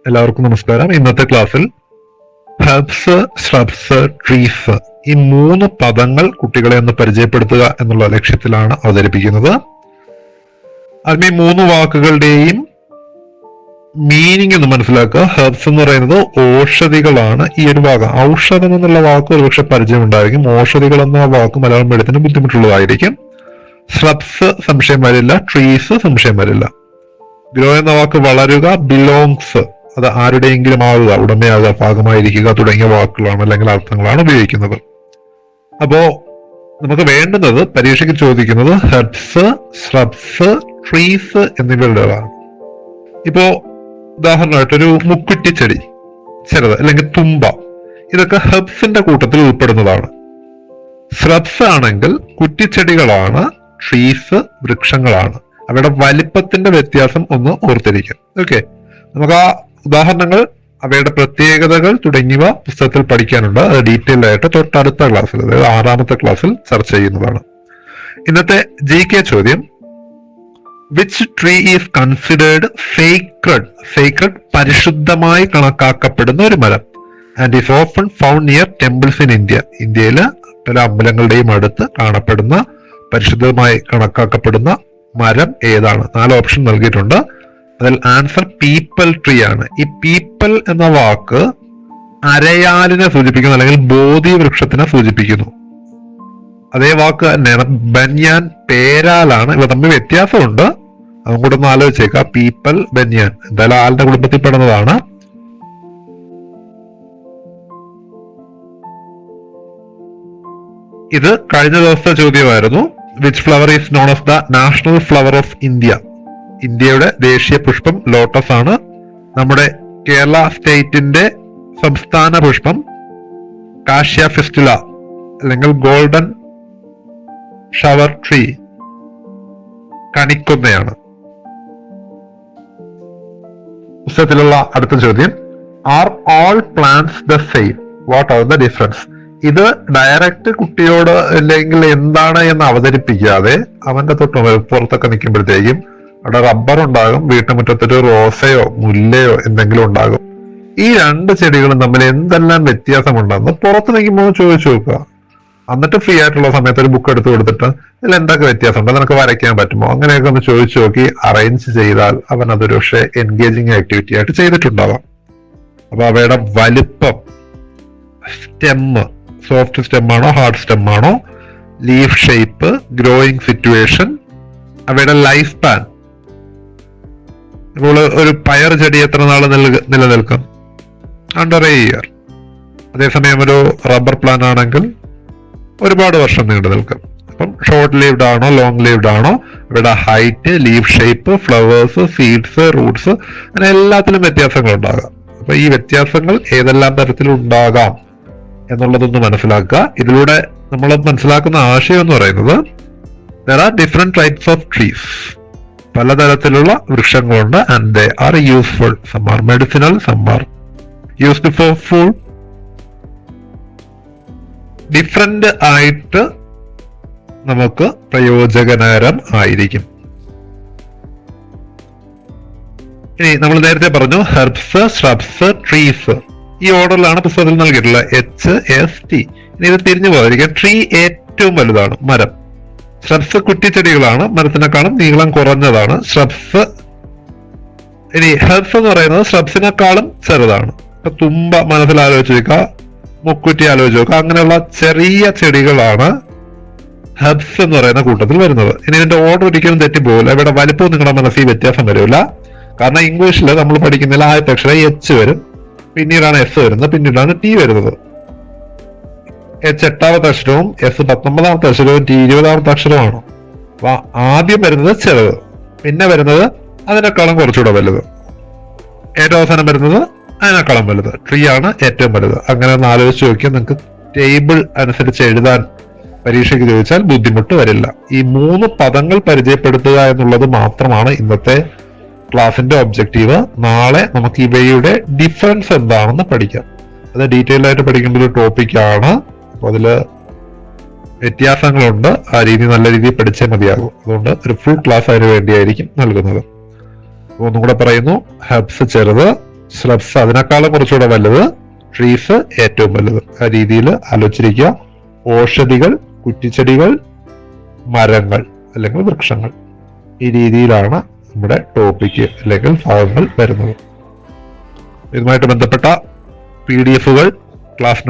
എല്ലാവർക്കും നമസ്കാരം. ഇന്നത്തെ ക്ലാസ്സിൽ ഹെർബ്സ്, ഷ്രബ്സ്, ട്രീസ് ഈ 3 പദങ്ങൾ കുട്ടികളെ ഒന്ന് പരിചയപ്പെടുത്തുക എന്നുള്ള ലക്ഷ്യത്തിലാണ് അവതരിപ്പിക്കുന്നത്. അതിന് ഈ 3 വാക്കുകളുടെയും മീനിങ് ഒന്ന് മനസ്സിലാക്കുക. ഹെർബ്സ് എന്ന് പറയുന്നത് ഔഷധികളാണ്. ഈ ഒരു ഭാഗം ഔഷധം എന്നുള്ള വാക്ക് ഒരുപക്ഷെ പരിചയം ഉണ്ടായിരിക്കും. ഔഷധികൾ എന്ന വാക്ക് മലയാളം എഴുത്തിന് ബുദ്ധിമുട്ടുള്ളതായിരിക്കും. ഷ്രബ്സ് സംശയം വരില്ല, ട്രീസ് സംശയം വരില്ല. ഗ്രോ എന്ന വാക്ക് വളരുക, ബിലോങ്സ് അത് ആരുടെയെങ്കിലും ആവുക, ഉടമയാകുക, ഭാഗമായിരിക്കുക തുടങ്ങിയ വാക്കുകളാണ് അല്ലെങ്കിൽ അർത്ഥങ്ങളാണ് ഉപയോഗിക്കുന്നത്. അപ്പോ നമുക്ക് വേണ്ടുന്നത് പരീക്ഷയ്ക്ക് ചോദിക്കുന്നത് ഹെർബ്സ്, ഷ്രബ്സ്, ട്രീസ് എന്നിവയുടേതാണ്. ഇപ്പോ ഉദാഹരണമായിട്ട് ഒരു മുക്കുറ്റിച്ചെടി ചെറുത് അല്ലെങ്കിൽ തുമ്പ, ഇതൊക്കെ ഹെർബ്സിന്റെ കൂട്ടത്തിൽ ഉൾപ്പെടുന്നതാണ്. ഷ്രബ്സ് ആണെങ്കിൽ കുറ്റിച്ചെടികളാണ്, ട്രീസ് വൃക്ഷങ്ങളാണ്. അവയുടെ വലിപ്പത്തിന്റെ വ്യത്യാസം ഒന്ന് ഓർത്തിരിക്കും. ഓക്കെ, നമുക്ക് ആ ഉദാഹരണങ്ങൾ, അവയുടെ പ്രത്യേകതകൾ തുടങ്ങിയവ പുസ്തകത്തിൽ പഠിക്കാനുണ്ട്. അത് ഡീറ്റെയിൽ ആയിട്ട് തൊട്ടടുത്ത ക്ലാസ്സിൽ, അതായത് 6ാമത്തെ ക്ലാസ്സിൽ ചർച്ച ചെയ്യുന്നതാണ്. ഇന്നത്തെ GK ചോദ്യം, which tree is considered sacred? Sacred പരിശുദ്ധമായി കണക്കാക്കപ്പെടുന്ന ഒരു മരം. And is often found near temples in India. ഇന്ത്യയിലെ പല അമ്പലങ്ങളുടെയും അടുത്ത് കാണപ്പെടുന്ന പരിശുദ്ധമായി കണക്കാക്കപ്പെടുന്ന മരം ഏതാണ്? 4 ഓപ്ഷൻ നൽകിയിട്ടുണ്ട്. അതിൽ ആൻസർ പീപ്പിൾ ട്രീ ആണ്. ഈ പീപ്പിൾ എന്ന വാക്ക് അരയാലിനെ സൂചിപ്പിക്കുന്നു, അല്ലെങ്കിൽ ബോധി വൃക്ഷത്തിനെ സൂചിപ്പിക്കുന്നു. അതേ വാക്ക് തന്നെയാണ് ബന്യാൻ, പേരാലാണ്. ഇവ തമ്മിൽ വ്യത്യാസമുണ്ട്, അതും കൂടെ ഒന്ന് ആലോചിച്ചേക്കാം. പീപ്പിൾ, ബന്യാൻ എന്തായാലും ആലിന്റെ കുടുംബത്തിൽ പെടുന്നതാണ്. ഇത് കഴിഞ്ഞ ദിവസത്തെ ചോദ്യമായിരുന്നു. Which flower is known of the national flower of India? ഇന്ത്യയുടെ ദേശീയ പുഷ്പം ലോട്ടസ് ആണ്. നമ്മുടെ കേരള സ്റ്റേറ്റിന്റെ സംസ്ഥാന പുഷ്പം കാഷ്യ ഫിസ്റ്റുല അല്ലെങ്കിൽ ഗോൾഡൻ ഷവർ ട്രീ, കണിക്കൊന്നയാണ്. പുസ്തകത്തിലുള്ള അടുത്ത ചോദ്യം, are all plants the same? What are the difference? ഇത് ഡയറക്റ്റ് കുട്ടിയോട് അല്ലെങ്കിൽ എന്താണ് എന്ന് അവതരിപ്പിക്കാതെ അവന്റെ തൊട്ട് പുറത്തൊക്കെ നിൽക്കുമ്പോഴത്തേക്കും അവിടെ റബ്ബർ ഉണ്ടാകും, വീട്ടുമുറ്റത്തൊരു റോസയോ മുല്ലയോ എന്തെങ്കിലും ഉണ്ടാകും. ഈ 2 ചെടികളും തമ്മിൽ എന്തെല്ലാം വ്യത്യാസമുണ്ടെന്ന് പുറത്ത് നിൽക്കുമ്പോൾ ചോദിച്ചു നോക്കുക. എന്നിട്ട് ഫ്രീ ആയിട്ടുള്ള സമയത്ത് ഒരു ബുക്ക് എടുത്ത് കൊടുത്തിട്ട് ഇതിൽ എന്തൊക്കെ വ്യത്യാസമുണ്ട്, നിനക്ക് വരയ്ക്കാൻ പറ്റുമോ, അങ്ങനെയൊക്കെ ഒന്ന് ചോദിച്ചു നോക്കി അറേഞ്ച് ചെയ്താൽ അവൻ അതൊരു പക്ഷേ എൻഗേജിങ് ആക്ടിവിറ്റി ആയിട്ട് ചെയ്തിട്ടുണ്ടാവാം. അപ്പൊ അവയുടെ വലിപ്പം, സ്റ്റെമ്മ്, സോഫ്റ്റ് സ്റ്റെം ആണോ ഹാർഡ് സ്റ്റെം ആണോ, ലീഫ് ഷേപ്പ്, ഗ്രോയിങ് സിറ്റുവേഷൻ, അവയുടെ ലൈഫ് സ്പാൻ. ഇപ്പോൾ ഒരു പയർ ചെടി എത്ര നാള് നിലനിൽക്കും? Under A year. അതേസമയം ഒരു റബ്ബർ പ്ലാൻ ആണെങ്കിൽ ഒരുപാട് വർഷം നീണ്ടു നിൽക്കും. അപ്പം ഷോർട്ട് ലീവ്ഡ് ആണോ ലോങ് ലീവ്ഡ് ആണോ, ഇവിടെ height, leaf shape, flowers, seeds, Roots, അങ്ങനെ എല്ലാത്തിലും വ്യത്യാസങ്ങൾ ഉണ്ടാകാം. അപ്പൊ ഈ വ്യത്യാസങ്ങൾ ഏതെല്ലാം തരത്തിലുണ്ടാകാം എന്നുള്ളതൊന്ന് മനസ്സിലാക്കുക. ഇതിലൂടെ നമ്മൾ മനസ്സിലാക്കുന്ന ആശയം എന്ന് പറയുന്നത് there are different types of trees. പലതരത്തിലുള്ള വൃക്ഷങ്ങളുണ്ട്. and they are useful. some are medicinal, some are used for food. Different ആയിട്ട് നമുക്ക് പ്രയോജനകരം ആയിരിക്കും. ഇനി നമ്മൾ നേരത്തെ പറഞ്ഞു ഹെർബ്സ്, ഷ്രബ്സ്, ട്രീസ്. ഈ ഓർഡറിലാണ് പുസ്തകത്തിൽ നൽകിയിട്ടുള്ളത്, HST. ഇനി ഇത് തിരിഞ്ഞു പോകാതിരിക്കുക. ട്രീ ഏറ്റവും വലുതാണ്, മരം. ഷ്രബ്സ് കുറ്റിച്ചെടികളാണ്, മരത്തിനേക്കാളും നീളം കുറഞ്ഞതാണ്. ഷ്രബ്സ്, ഇനി ഹെർബ്സ് എന്ന് പറയുന്നത് ഷ്രബ്സിനേക്കാളും ചെറുതാണ്. ഇപ്പൊ തുമ്പ മനസ്സിൽ ആലോചിച്ച് വെക്കുക, മുക്കുറ്റി ആലോചിച്ച് വെക്കുക. അങ്ങനെയുള്ള ചെറിയ ചെടികളാണ് ഹെർബ്സ് എന്ന് പറയുന്ന കൂട്ടത്തിൽ വരുന്നത്. ഇനി ഇതിന്റെ ഓർഡർ ഒരിക്കലും തെറ്റിപ്പോകില്ല. ഇവിടെ വലിപ്പവും നിങ്ങളുടെ മനസ്സിൽ വ്യത്യാസം വരില്ല. കാരണം ഇംഗ്ലീഷിൽ നമ്മൾ പഠിക്കുന്നതിൽ ആദ്യത്തെ അക്ഷരം H വരും, പിന്നീടാണ് S വരുന്നത്, പിന്നീടാണ് T വരുന്നത്. H 8ാമത്തെ അക്ഷരവും S 19ാമത്തെ അക്ഷരവും T 20ാമത്തെ അക്ഷരമാണ്. അപ്പൊ ആദ്യം വരുന്നത് ചെറുത്, പിന്നെ വരുന്നത് അതിനേക്കാളും കുറച്ചുകൂടെ വലുത്, ഏറ്റവും അവസാനം വരുന്നത് അതിനേക്കാളും വലുത്. ട്രീ ആണ് ഏറ്റവും വലുത്. അങ്ങനെ ഒന്ന് ആലോചിച്ച് നോക്കിയാൽ നിങ്ങൾക്ക് ടേബിൾ അനുസരിച്ച് എഴുതാൻ പരീക്ഷയ്ക്ക് ചോദിച്ചാൽ ബുദ്ധിമുട്ട് വരില്ല. ഈ 3 പദങ്ങൾ പരിചയപ്പെടുത്തുക എന്നുള്ളത് മാത്രമാണ് ഇന്നത്തെ ക്ലാസിന്റെ ഒബ്ജക്റ്റീവ്. നാളെ നമുക്ക് ഇവയുടെ ഡിഫറൻസ് എന്താണെന്ന് പഠിക്കാം. അത് ഡീറ്റെയിൽ ആയിട്ട് പഠിക്കേണ്ട ഒരു ടോപ്പിക്കാണ്. അപ്പൊ അതില് വ്യത്യാസങ്ങളുണ്ട്. ആ രീതി നല്ല രീതിയിൽ പഠിച്ചേ മതിയാകും. അതുകൊണ്ട് ഒരു ഫുൾ ക്ലാസ് അതിന് വേണ്ടിയായിരിക്കും നൽകുന്നത്. ഒന്നും കൂടെ പറയുന്നു, ഹെർബ്സ് ചെറുത്, ശ്രബ്സ് അതിനേക്കാളും കുറച്ചുകൂടെ വലുത്, ട്രീസ് ഏറ്റവും വലുത്. ആ രീതിയിൽ ആലോചിച്ചിരിക്കുക. ഓഷധികൾ, കുറ്റിച്ചെടികൾ, മരങ്ങൾ അല്ലെങ്കിൽ വൃക്ഷങ്ങൾ. ഈ രീതിയിലാണ് നമ്മുടെ ടോപ്പിക്ക് അല്ലെങ്കിൽ ഭാഗങ്ങൾ വരുന്നത്. ഇതുമായിട്ട് ബന്ധപ്പെട്ട PDF ക്ലാസ്